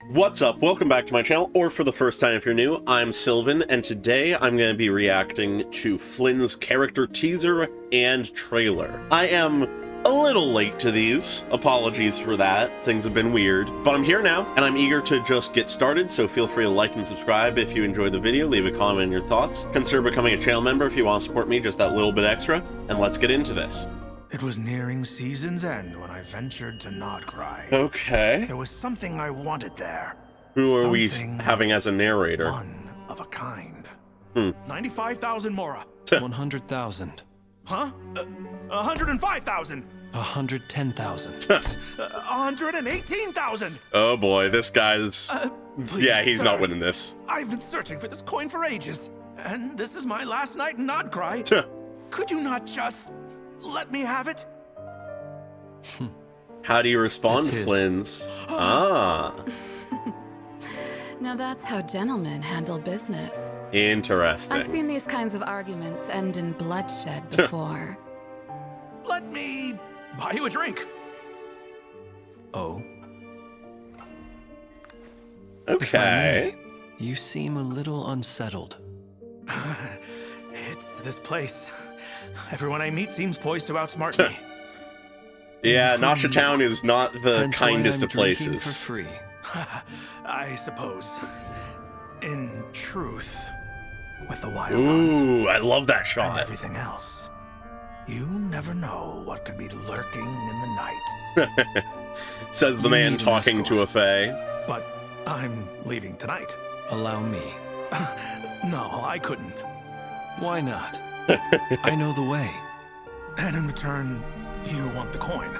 What's up? Welcome back to my channel, or for the first time if you're new, I'm Sylvan, and today I'm going to be reacting to Flins' character teaser and trailer. I am a little late to these, apologies for that, things have been weird, but I'm here now, and I'm eager to just get started, so feel free to like and subscribe if you enjoyed the video, leave a comment on your thoughts, consider becoming a channel member if you want to support me just that little bit extra, and let's get into this. It was nearing season's end when I ventured to Nodcry. Okay. There was something I wanted there. Who are we having as a narrator? One of a kind. 95,000 Mora. 100,000. Huh? 105,000. 110,000. 118,000. Oh boy, this guy's... Please, yeah, he's sir. not winning this. I've been searching for this coin for ages, and this is my last night in Nodcry. Could you not just let me have it? How do you respond, Flins? Now that's how gentlemen handle business. Interesting. I've seen these kinds of arguments end in bloodshed before. Let me buy you a drink. Oh, Okay. you seem a little unsettled. It's this place. Everyone I meet seems poised to outsmart me. Yeah, Nasha Town is not the Hence why kindest I'm of drinking places. for free. I suppose. In truth, with the wild hunt Ooh, I love that and shot. everything else, you never know what could be lurking in the night. Says the You man need an talking to a escort. fae. But I'm leaving tonight. Allow me. No, I couldn't. Why not? I know the way. And in return, you want the coin.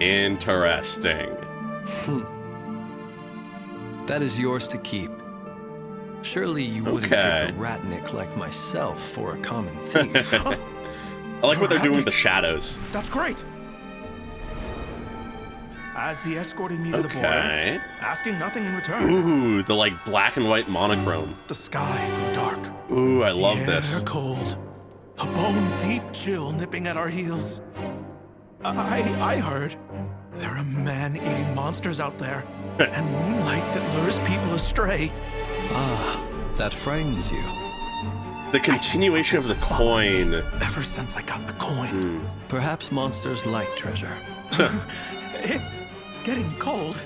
Interesting. That is yours to keep. Surely you wouldn't Okay. take a ratnik like myself for a common thief. I like what they're doing with the shadows. That's great. As he escorted me to the Okay. border, asking nothing in return, Ooh, the like black and white monochrome. the sky grew dark. Ooh, I love the this. air cold. A bone-deep chill nipping at our heels. I heard there are man-eating monsters out there, and moonlight that lures people astray. Ah, that frightens you. The continuation of the coin. Ever since I got the coin, Perhaps monsters like treasure. it's getting cold.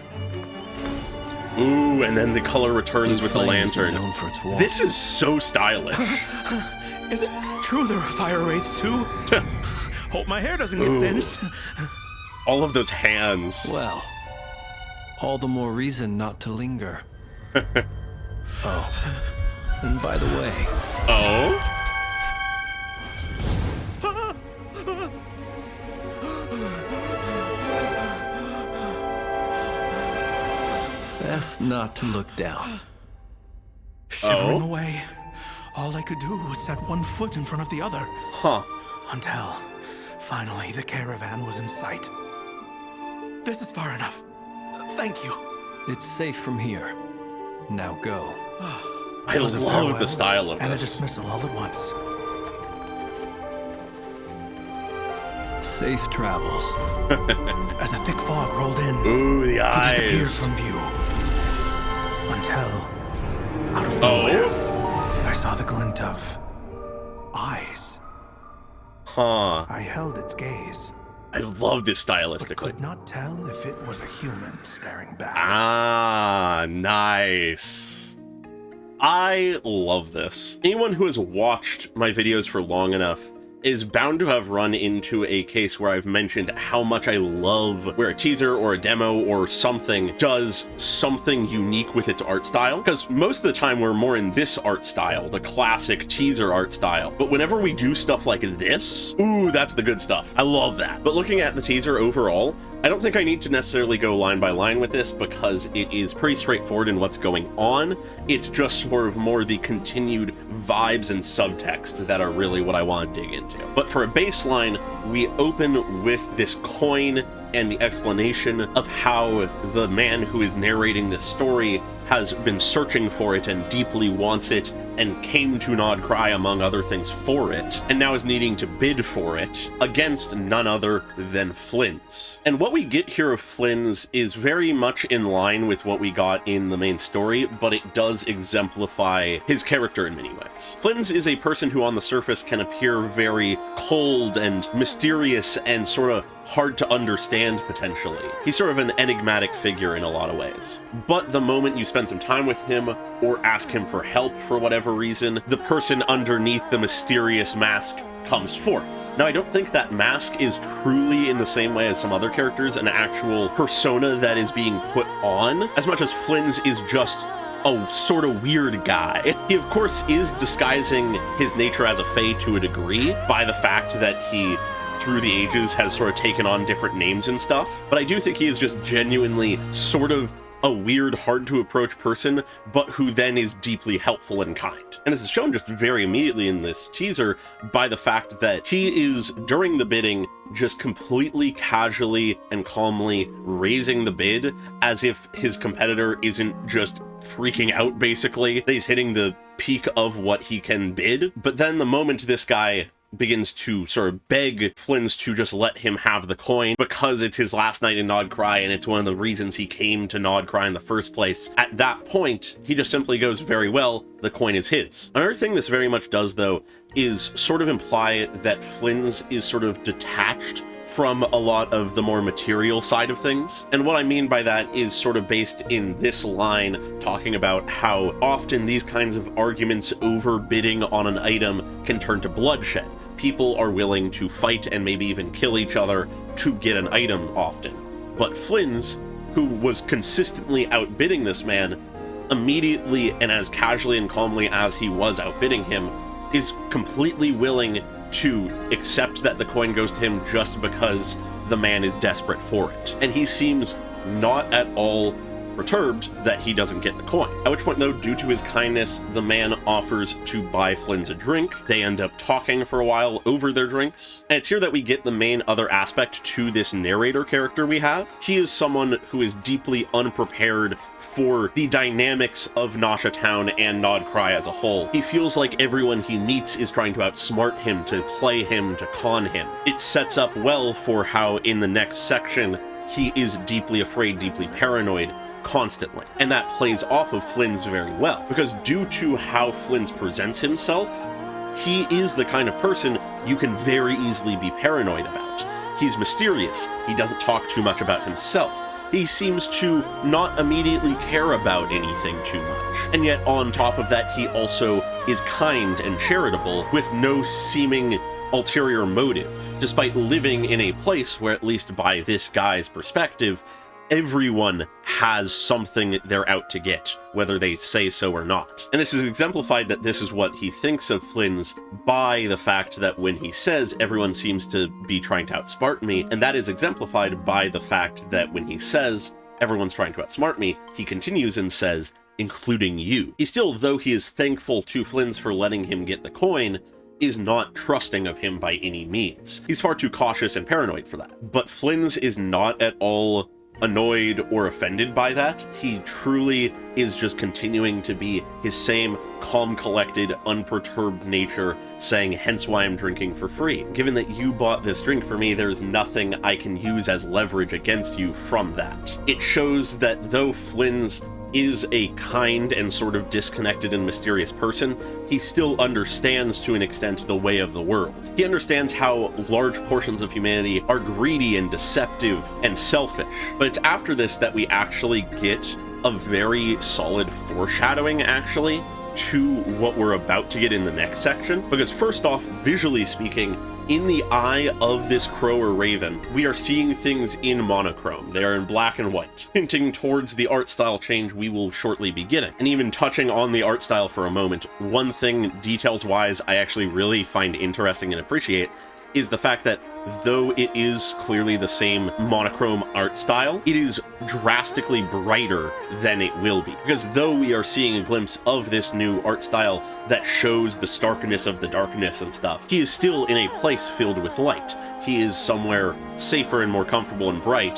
Ooh, and then the color returns with the Flame isn't lantern. known for its warmth. This is so stylish. Is it true there are fire wraiths too? Hope my hair doesn't get Ooh. singed. All of those hands. Well, all the more reason not to linger. Oh, and by the way, Oh? best not to look down. Shivering Oh? away, all I could do was set one foot in front of the other. Huh. Until, finally, the caravan was in sight. This is far enough. Thank you. It's safe from here. Now go. I It was a love farewell the style of and a this. dismissal all at once. Safe travels. As a thick fog rolled in, Ooh, the he disappeared eyes. from view. Until, out of nowhere, Oh? I saw the glint of eyes. Huh. I held its gaze, I love this but stylistically. could not tell if it was a human staring back. Ah, nice. I love this. Anyone who has watched my videos for long enough is bound to have run into a case where I've mentioned how much I love where a teaser or a demo or something does something unique with its art style. Because most of the time we're more in this art style, the classic teaser art style. But whenever we do stuff like this, ooh, that's the good stuff. I love that. But looking at the teaser overall, I don't think I need to necessarily go line by line with this because it is pretty straightforward in what's going on. It's just sort of more the continued vibes and subtext that are really what I want to dig into. But for a baseline, we open with this coin and the explanation of how the man who is narrating this story has been searching for it and deeply wants it and came to Nod Cry, among other things, for it, and now is needing to bid for it against none other than Flins. And what we get here of Flins is very much in line with what we got in the main story, but it does exemplify his character in many ways. Flins is a person who on the surface can appear very cold and mysterious and sort of hard to understand, potentially. He's sort of an enigmatic figure in a lot of ways. But the moment you spend some time with him or ask him for help for whatever reason, the person underneath the mysterious mask comes forth. Now, I don't think that mask is truly, in the same way as some other characters, an actual persona that is being put on, as much as Flins is just a sort of weird guy. He, of course, is disguising his nature as a Fae to a degree by the fact that he, through the ages, has sort of taken on different names and stuff. But I do think he is just genuinely sort of a weird, hard-to-approach person, but who then is deeply helpful and kind. And this is shown just very immediately in this teaser by the fact that he is, during the bidding, just completely casually and calmly raising the bid as if his competitor isn't just freaking out, basically. He's hitting the peak of what he can bid. But then the moment this guy begins to sort of beg Flins to just let him have the coin because it's his last night in Nod Cry and it's one of the reasons he came to Nod Cry in the first place. At that point, he just simply goes, very well, the coin is his. Another thing this very much does, though, is sort of imply that Flins is sort of detached from a lot of the more material side of things. And what I mean by that is sort of based in this line, talking about how often these kinds of arguments over bidding on an item can turn to bloodshed. People are willing to fight and maybe even kill each other to get an item often. But Flins, who was consistently outbidding this man, immediately and as casually and calmly as he was outbidding him, is completely willing to accept that the coin goes to him just because the man is desperate for it. And he seems not at all perturbed that he doesn't get the coin. At which point, though, due to his kindness, the man offers to buy Flins a drink. They end up talking for a while over their drinks. And it's here that we get the main other aspect to this narrator character we have. He is someone who is deeply unprepared for the dynamics of Nasha Town and Nod Cry as a whole. He feels like everyone he meets is trying to outsmart him, to play him, to con him. It sets up well for how in the next section, he is deeply afraid, deeply paranoid, constantly. And that plays off of Flins very well, because due to how Flins presents himself, he is the kind of person you can very easily be paranoid about. He's mysterious. He doesn't talk too much about himself. He seems to not immediately care about anything too much. And yet, on top of that, he also is kind and charitable with no seeming ulterior motive, despite living in a place where, at least by this guy's perspective, everyone has something they're out to get, whether they say so or not. And this is exemplified that this is what he thinks of Flins by the fact that when he says everyone seems to be trying to outsmart me, and that is exemplified by the fact that when he says everyone's trying to outsmart me, he continues and says, including you. He still, though he is thankful to Flins for letting him get the coin, is not trusting of him by any means. He's far too cautious and paranoid for that. But Flins is not at all annoyed or offended by that. He truly is just continuing to be his same calm, collected, unperturbed nature, saying, hence why I'm drinking for free. Given that you bought this drink for me, there's nothing I can use as leverage against you from that. It shows that though Flins is a kind and sort of disconnected and mysterious person, he still understands to an extent the way of the world. He understands how large portions of humanity are greedy and deceptive and selfish. But it's after this that we actually get a very solid foreshadowing, actually, to what we're about to get in the next section. Because first off, visually speaking, in the eye of this crow or raven, we are seeing things in monochrome. They are in black and white, hinting towards the art style change we will shortly be getting. And even touching on the art style for a moment, one thing, details-wise, I actually really find interesting and appreciate is the fact that though it is clearly the same monochrome art style, it is drastically brighter than it will be. Because though we are seeing a glimpse of this new art style that shows the starkness of the darkness and stuff, he is still in a place filled with light. he is somewhere safer and more comfortable and bright,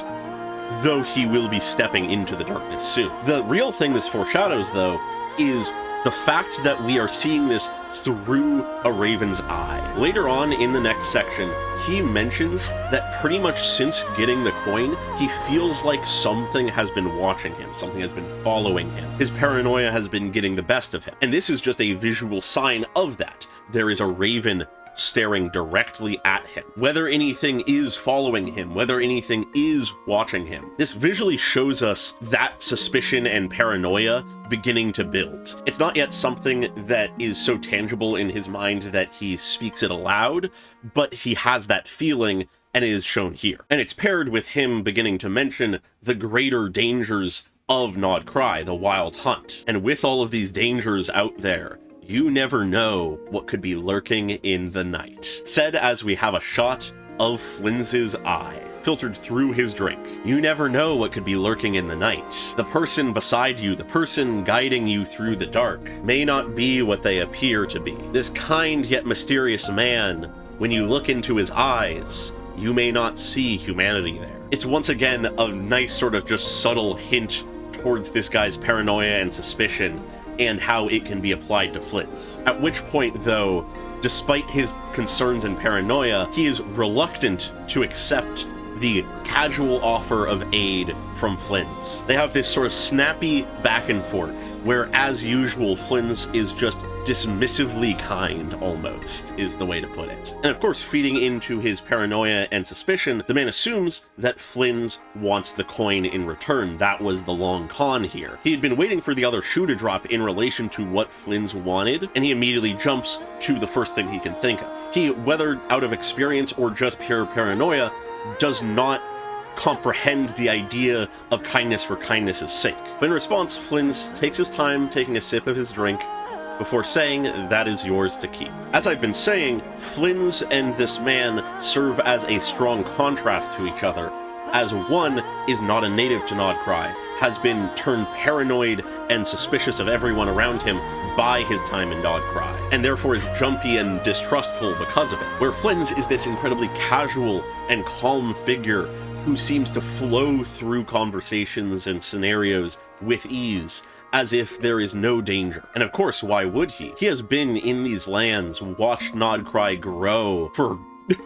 though he will be stepping into the darkness soon. The real thing this foreshadows, though, is the fact that we are seeing this through a raven's eye. Later on in the next section, he mentions that pretty much since getting the coin, he feels like something has been watching him, something has been following him. His paranoia has been getting the best of him. And this is just a visual sign of that. There is a raven staring directly at him. Whether anything is following him, whether anything is watching him, this visually shows us that suspicion and paranoia beginning to build. It's not yet something that is so tangible in his mind that he speaks it aloud, but he has that feeling, and it is shown here. And it's paired with him beginning to mention the greater dangers of Nod Cry, the wild hunt. And with all of these dangers out there, you never know what could be lurking in the night. Said as we have a shot of Flins's eye, filtered through his drink. You never know what could be lurking in the night. The person beside you, the person guiding you through the dark, may not be what they appear to be. This kind yet mysterious man, when you look into his eyes, you may not see humanity there. It's once again a nice sort of just subtle hint towards this guy's paranoia and suspicion, and how it can be applied to Flins. At which point, though, despite his concerns and paranoia, he is reluctant to accept the casual offer of aid from Flins. They have this sort of snappy back and forth, where as usual, Flins is just dismissively kind, almost, is the way to put it. And of course, feeding into his paranoia and suspicion, the man assumes that Flins wants the coin in return. That was the long con here. He had been waiting for the other shoe to drop in relation to what Flins wanted, and he immediately jumps to the first thing he can think of. He, whether out of experience or just pure paranoia, does not comprehend the idea of kindness for kindness' sake. But in response, Flins takes his time taking a sip of his drink before saying, "That is yours to keep." As I've been saying, Flins and this man serve as a strong contrast to each other, as one is not a native to Nod Cry, has been turned paranoid and suspicious of everyone around him by his time in Nod Cry, and therefore is jumpy and distrustful because of it. Where Flins is this incredibly casual and calm figure who seems to flow through conversations and scenarios with ease, as if there is no danger. And of course, why would he? He has been in these lands, watched Nod Cry grow for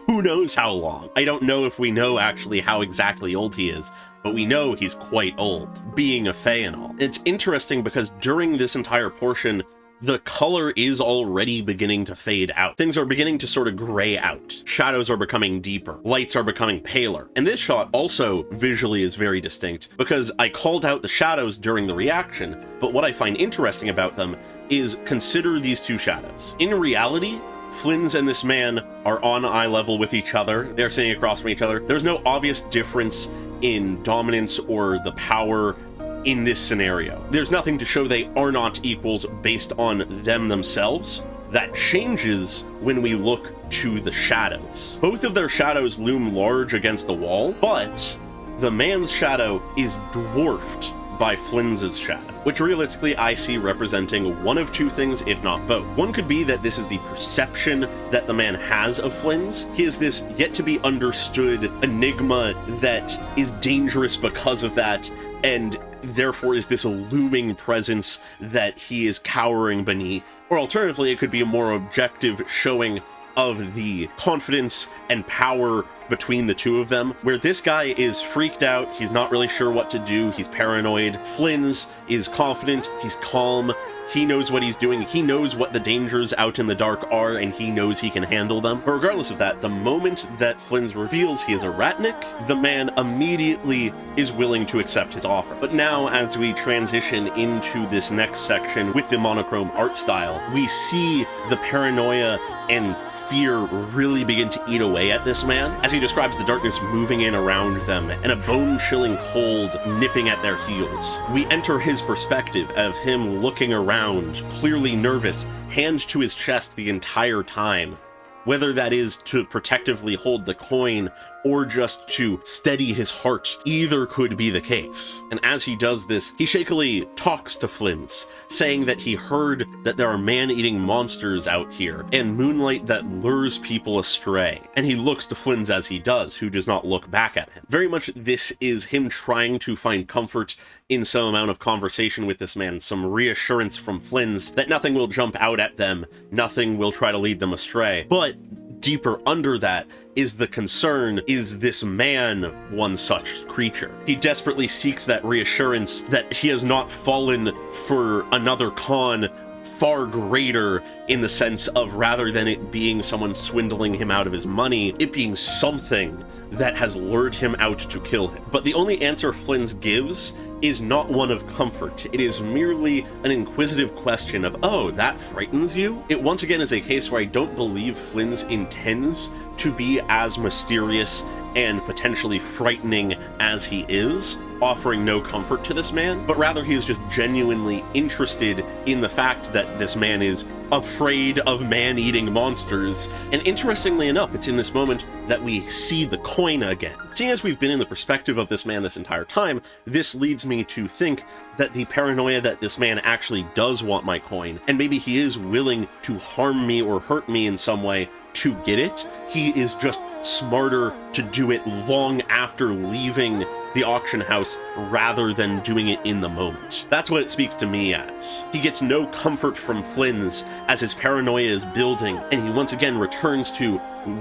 who knows how long. I don't know if we know actually how exactly old he is, but we know he's quite old, being a Fae and all. It's interesting because during this entire portion, the color is already beginning to fade out. Things are beginning to sort of gray out. Shadows are becoming deeper. Lights are becoming paler. And this shot also visually is very distinct because I called out the shadows during the reaction, but what I find interesting about them is consider these two shadows. In reality, Flins and this man are on eye level with each other. They're sitting across from each other. There's no obvious difference in dominance or the power in this scenario. There's nothing to show they are not equals based on them themselves. That changes when we look to the shadows. Both of their shadows loom large against the wall, but the man's shadow is dwarfed by Flins's shadow, which realistically I see representing one of two things, if not both. One could be that this is the perception that the man has of Flins. He is this yet to be understood enigma that is dangerous because of that, and therefore is this looming presence that he is cowering beneath. Or alternatively, it could be a more objective showing of the confidence and power between the two of them, where this guy is freaked out, he's not really sure what to do, he's paranoid. Flins is confident, he's calm, he knows what he's doing, he knows what the dangers out in the dark are, and he knows he can handle them. But regardless of that, the moment that Flins reveals he is a Ratnik, the man immediately is willing to accept his offer. But now, as we transition into this next section with the monochrome art style, we see the paranoia and fear really begin to eat away at this man, as he describes the darkness moving in around them and a bone-chilling cold nipping at their heels. We enter his perspective of him looking around, clearly nervous, hand to his chest the entire time, whether that is to protectively hold the coin or just to steady his heart. Either could be the case. And as he does this, he shakily talks to Flins, saying that he heard that there are man-eating monsters out here, and moonlight that lures people astray. And he looks to Flins as he does, who does not look back at him. Very much this is him trying to find comfort in some amount of conversation with this man, some reassurance from Flins that nothing will jump out at them, nothing will try to lead them astray. But deeper under that is the concern, is this man one such creature? He desperately seeks that reassurance that he has not fallen for another con far greater, in the sense of, rather than it being someone swindling him out of his money, it being something that has lured him out to kill him. But the only answer Flins gives is not one of comfort. It is merely an inquisitive question of, oh, that frightens you? It once again is a case where I don't believe Flins intends to be as mysterious and potentially frightening as he is, offering no comfort to this man, but rather he is just genuinely interested in the fact that this man is afraid of man-eating monsters. And interestingly enough, it's in this moment that we see the coin again. Seeing as we've been in the perspective of this man this entire time, this leads me to think that the paranoia that this man actually does want my coin, and maybe he is willing to harm me or hurt me in some way to get it, he is just smarter to do it long after leaving the auction house rather than doing it in the moment. That's what it speaks to me as. He gets no comfort from Flins as his paranoia is building, and he once again returns to,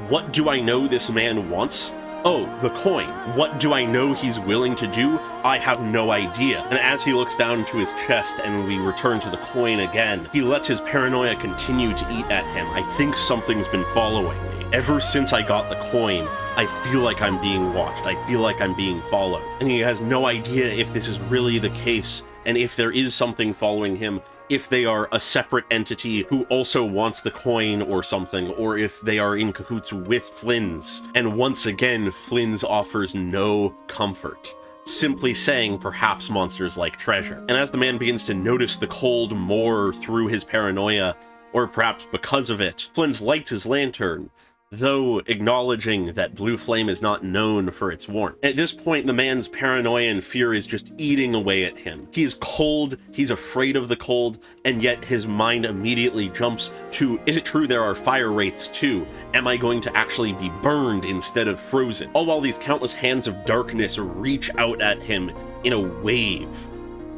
what do I know this man wants? Oh, the coin. What do I know he's willing to do? I have no idea. And as he looks down to his chest and we return to the coin again, he lets his paranoia continue to eat at him. I think something's been following me. Ever since I got the coin, I feel like I'm being watched. I feel like I'm being followed. And he has no idea if this is really the case, and if there is something following him, if they are a separate entity who also wants the coin or something, or if they are in cahoots with Flins. And once again, Flins offers no comfort, simply saying perhaps monsters like treasure. And as the man begins to notice the cold more through his paranoia, or perhaps because of it, Flins lights his lantern, though acknowledging that blue flame is not known for its warmth. At this point, the man's paranoia and fear is just eating away at him. He is cold, he's afraid of the cold, and yet his mind immediately jumps to, is it true there are fire wraiths too? Am I going to actually be burned instead of frozen? All while these countless hands of darkness reach out at him in a wave,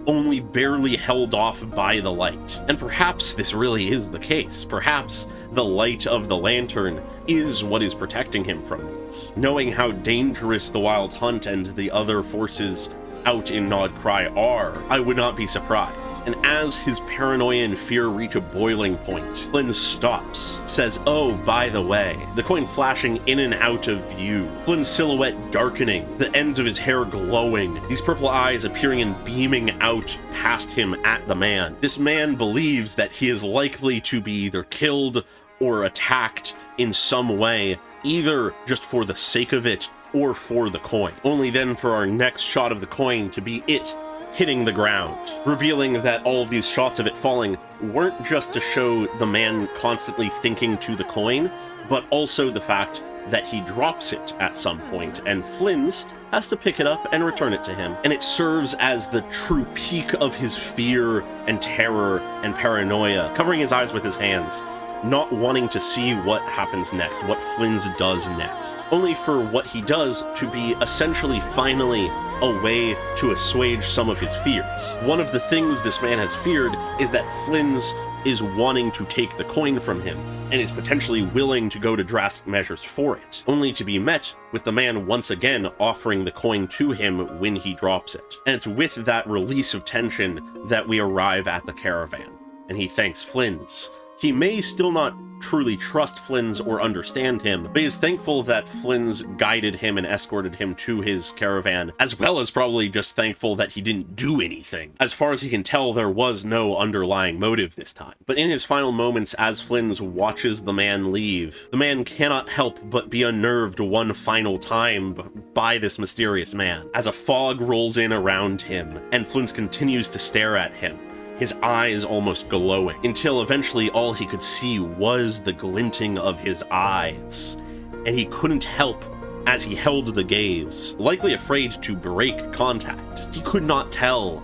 only barely held off by the light. And perhaps this really is the case. Perhaps the light of the lantern is what is protecting him from these. Knowing how dangerous the Wild Hunt and the other forces out in Nodcry are, I would not be surprised. And as his paranoia and fear reach a boiling point, Flynn stops, says, oh, by the way, the coin flashing in and out of view, Flynn's silhouette darkening, the ends of his hair glowing, these purple eyes appearing and beaming out past him at the man. This man believes that he is likely to be either killed or attacked in some way, either just for the sake of it or for the coin. Only then for our next shot of the coin to be it hitting the ground, revealing that all of these shots of it falling weren't just to show the man constantly thinking to the coin, but also the fact that he drops it at some point, and Flins has to pick it up and return it to him. And it serves as the true peak of his fear and terror and paranoia, covering his eyes with his hands, not wanting to see what happens next, what Flins does next, only for what he does to be essentially finally a way to assuage some of his fears. One of the things this man has feared is that Flins is wanting to take the coin from him, and is potentially willing to go to drastic measures for it, only to be met with the man once again offering the coin to him when he drops it. And it's with that release of tension that we arrive at the caravan, and he thanks Flins. He may still not truly trust Flins or understand him, but he is thankful that Flins guided him and escorted him to his caravan, as well as probably just thankful that he didn't do anything. As far as he can tell, there was no underlying motive this time. But in his final moments, as Flins watches the man leave, the man cannot help but be unnerved one final time by this mysterious man, as a fog rolls in around him, and Flins continues to stare at him, his eyes almost glowing, until eventually all he could see was the glinting of his eyes, and he couldn't help as he held the gaze, likely afraid to break contact. He could not tell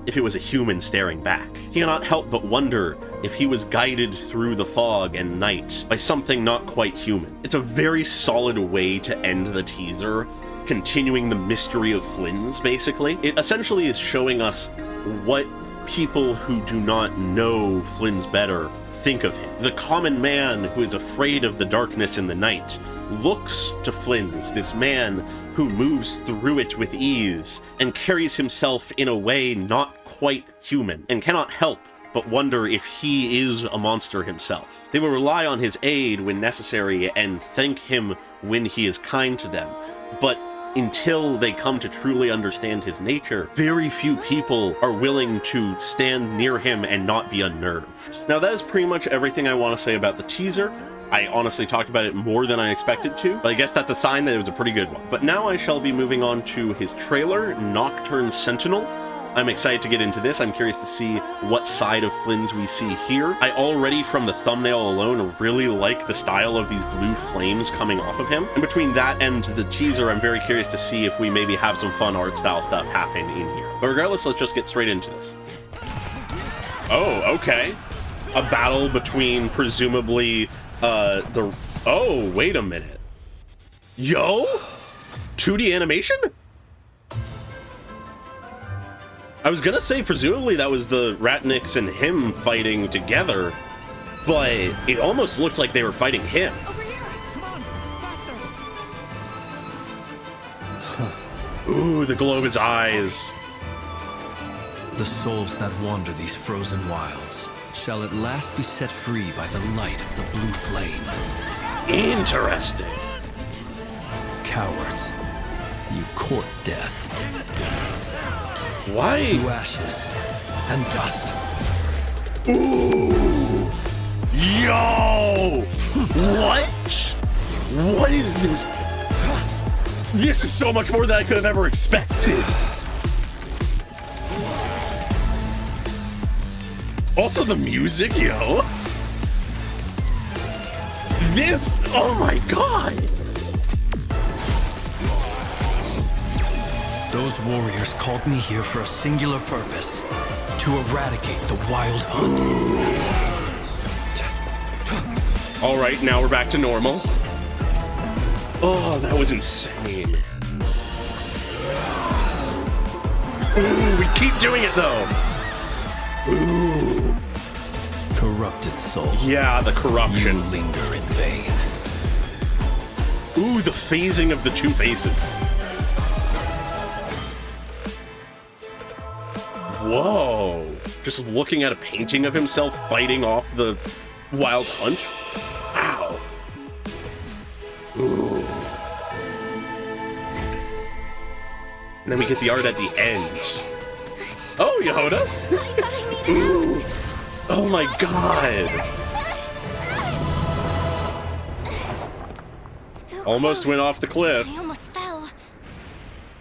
if it was a human staring back. He cannot help but wonder if he was guided through the fog and night by something not quite human. It's a very solid way to end the teaser, continuing the mystery of Flins, basically. It essentially is showing us what people who do not know Flins better think of him. The common man who is afraid of the darkness in the night looks to Flins, this man who moves through it with ease and carries himself in a way not quite human, and cannot help but wonder if he is a monster himself. They will rely on his aid when necessary and thank him when he is kind to them, but until they come to truly understand his nature, very few people are willing to stand near him and not be unnerved. Now, that is pretty much everything I want to say about the teaser. I honestly talked about it more than I expected to, but I guess that's a sign that it was a pretty good one. But now I shall be moving on to his trailer, Nocturne Sentinel. I'm excited to get into this. I'm curious to see what side of Flins we see here. I already, from the thumbnail alone, really like the style of these blue flames coming off of him. And between that and the teaser, I'm very curious to see if we maybe have some fun art style stuff happen in here. But regardless, let's just get straight into this. Oh, okay. A battle between presumably oh, wait a minute. Yo? 2D animation? I was gonna say presumably that was the Ratniks and him fighting together, but it almost looked like they were fighting him. Over here! Come on! Faster! Ooh, the glow of his eyes. The souls that wander these frozen wilds shall at last be set free by the light of the blue flame. Interesting. Cowards, you court death. Why? To ashes and dust. Ooh! Yo! What? What is this? This is so much more than I could have ever expected. Also the music, yo. This, oh my god. Those warriors called me here for a singular purpose. To eradicate the wild hunt. All right, now we're back to normal. Oh, that was insane. Ooh, we keep doing it though. Ooh. Corrupted soul. Yeah, the corruption. You linger in vain. Ooh, the phasing of the two faces. Whoa. Just looking at a painting of himself fighting off the wild hunt. Wow. Ooh. And then we get the art at the end. Oh, Yehoda. Ooh. Oh my god. Almost went off the cliff. I almost fell.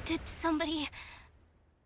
Did somebody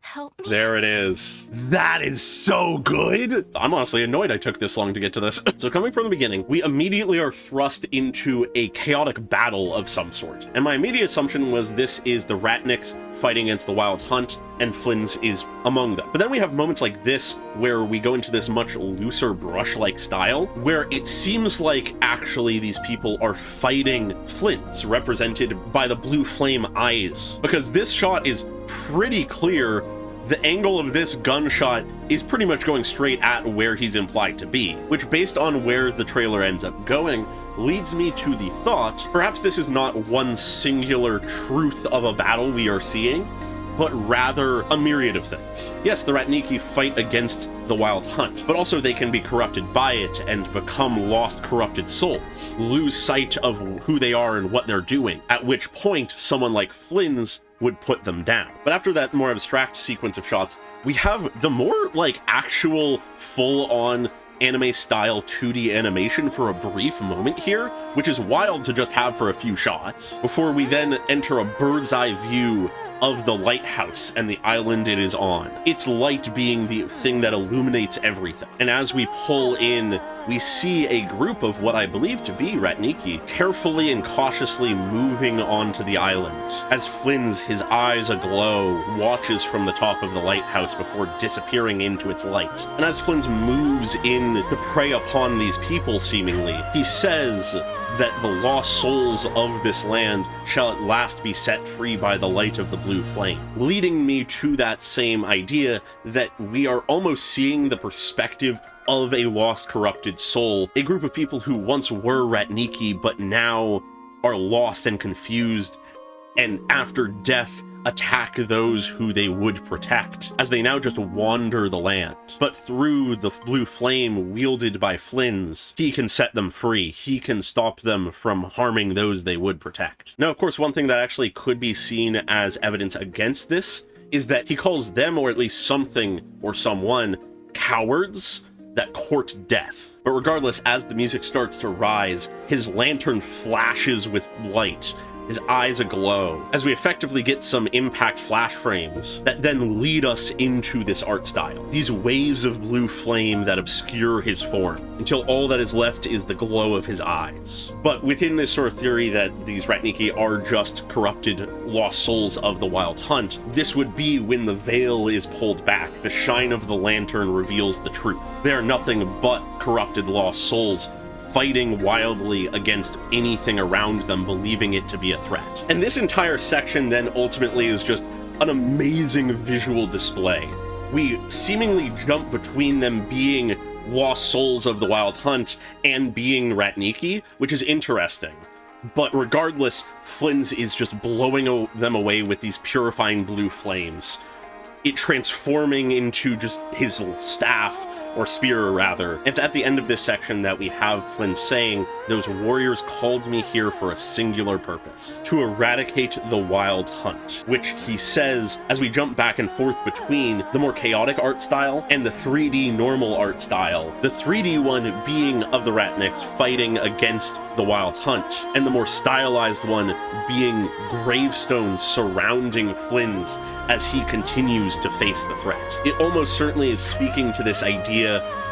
help me? There it is. That is so good. I'm honestly annoyed I took this long to get to this. So coming from the beginning, we immediately are thrust into a chaotic battle of some sort. And my immediate assumption was this is the Ratniks fighting against the Wild Hunt, and Flins is among them. But then we have moments like this where we go into this much looser brush-like style, where it seems like actually these people are fighting Flins, represented by the blue flame eyes. Because this shot is pretty clear. The angle of this gunshot is pretty much going straight at where he's implied to be, which based on where the trailer ends up going, leads me to the thought, perhaps this is not one singular truth of a battle we are seeing, but rather a myriad of things. Yes, the Ratniki fight against the Wild Hunt, but also they can be corrupted by it and become lost, corrupted souls, lose sight of who they are and what they're doing, at which point someone like Flins would put them down. But after that more abstract sequence of shots, we have the more like actual full-on anime-style 2D animation for a brief moment here, which is wild to just have for a few shots, before we then enter a bird's eye view of the lighthouse and the island it is on. Its light being the thing that illuminates everything. And as we pull in, we see a group of what I believe to be Ratniki carefully and cautiously moving onto the island, as Flins, his eyes aglow, watches from the top of the lighthouse before disappearing into its light. And as Flins moves in to prey upon these people, seemingly, he says that the lost souls of this land shall at last be set free by the light of the blue flame, leading me to that same idea that we are almost seeing the perspective of a lost, corrupted soul, a group of people who once were Ratniki but now are lost and confused, and after death attack those who they would protect, as they now just wander the land. But through the blue flame wielded by Flins, he can set them free. He can stop them from harming those they would protect. Now, of course, one thing that actually could be seen as evidence against this is that he calls them, or at least something or someone, cowards that court death. But regardless, as the music starts to rise, his lantern flashes with light, his eyes aglow, as we effectively get some impact flash frames that then lead us into this art style. These waves of blue flame that obscure his form, until all that is left is the glow of his eyes. But within this sort of theory that these Ratniki are just corrupted lost souls of the Wild Hunt, this would be when the veil is pulled back, the shine of the lantern reveals the truth. They are nothing but corrupted lost souls fighting wildly against anything around them, believing it to be a threat. And this entire section then ultimately is just an amazing visual display. We seemingly jump between them being lost souls of the Wild Hunt and being Ratniki, which is interesting. But regardless, Flins is just blowing them away with these purifying blue flames, it transforming into just his staff, or spear rather. And it's at the end of this section that we have Flynn saying, "Those warriors called me here for a singular purpose, to eradicate the Wild Hunt," which he says as we jump back and forth between the more chaotic art style and the 3D normal art style. The 3D one being of the Ratniks fighting against the Wild Hunt, and the more stylized one being gravestones surrounding Flynn's as he continues to face the threat. It almost certainly is speaking to this idea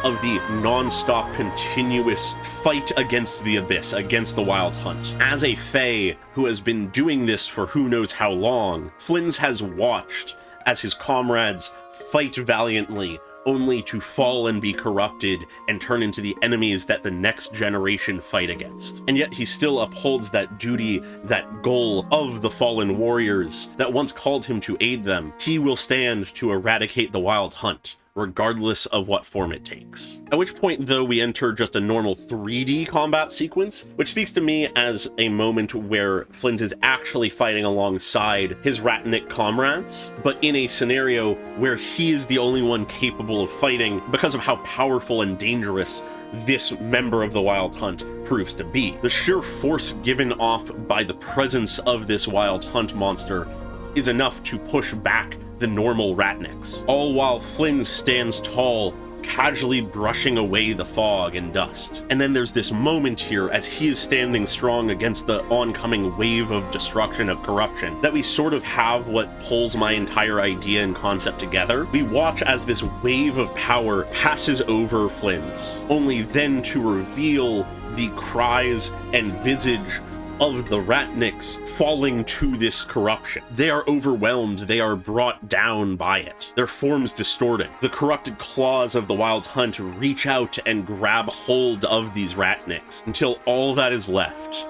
of the non-stop continuous fight against the abyss, against the Wild Hunt. As a Fae who has been doing this for who knows how long, Flins has watched as his comrades fight valiantly only to fall and be corrupted and turn into the enemies that the next generation fight against. And yet he still upholds that duty, that goal of the fallen warriors that once called him to aid them. He will stand to eradicate the Wild Hunt, regardless of what form it takes. At which point, though, we enter just a normal 3D combat sequence, which speaks to me as a moment where Flins is actually fighting alongside his Ratnik comrades, but in a scenario where he is the only one capable of fighting because of how powerful and dangerous this member of the Wild Hunt proves to be. The sheer force given off by the presence of this Wild Hunt monster is enough to push back the normal Ratniks, all while Flynn stands tall, casually brushing away the fog and dust. And then there's this moment here as he is standing strong against the oncoming wave of destruction, of corruption, that we sort of have what pulls my entire idea and concept together. We watch as this wave of power passes over Flynn's, only then to reveal the cries and visage of the Ratniks falling to this corruption. They are overwhelmed, they are brought down by it, their forms distorting. The corrupted claws of the Wild Hunt reach out and grab hold of these Ratniks until all that is left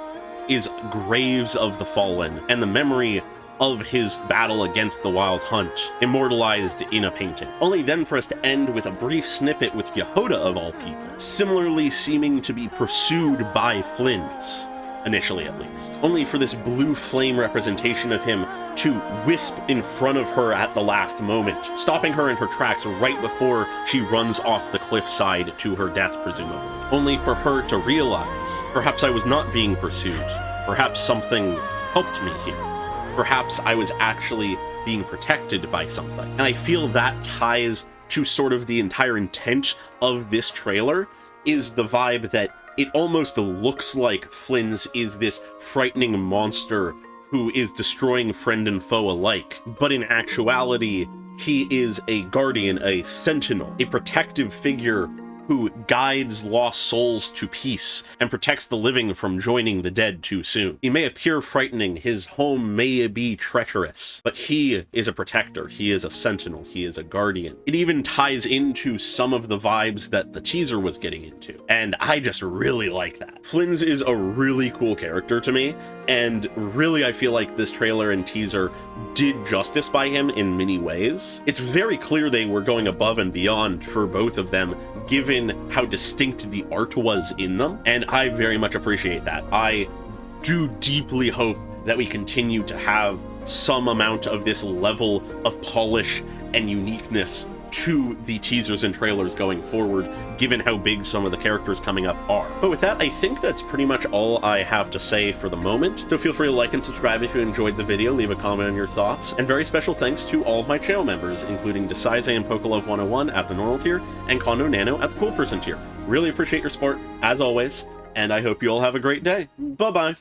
is graves of the fallen and the memory of his battle against the Wild Hunt, immortalized in a painting. Only then for us to end with a brief snippet with Yehoda of all people, similarly seeming to be pursued by Flynn's, initially at least. Only for this blue flame representation of him to wisp in front of her at the last moment, stopping her in her tracks right before she runs off the cliffside to her death, presumably. Only for her to realize, perhaps I was not being pursued. Perhaps something helped me here. Perhaps I was actually being protected by something. And I feel that ties to sort of the entire intent of this trailer, is the vibe that it almost looks like Flynn's is this frightening monster who is destroying friend and foe alike, but in actuality, he is a guardian, a sentinel, a protective figure who guides lost souls to peace and protects the living from joining the dead too soon. He may appear frightening, his home may be treacherous, but he is a protector, he is a sentinel, he is a guardian. It even ties into some of the vibes that the teaser was getting into, and I just really like that. Flins is a really cool character to me, and really I feel like this trailer and teaser did justice by him in many ways. It's very clear they were going above and beyond for both of them, given how distinct the art was in them, and I very much appreciate that. I do deeply hope that we continue to have some amount of this level of polish and uniqueness to the teasers and trailers going forward, given how big some of the characters coming up are. But with that, I think that's pretty much all I have to say for the moment. So feel free to like and subscribe if you enjoyed the video, leave a comment on your thoughts, and very special thanks to all of my channel members, including Desaize and Pokelove101 at the normal tier, and Kondo Nano at the cool person tier. Really appreciate your support, as always, and I hope you all have a great day. Bye-bye!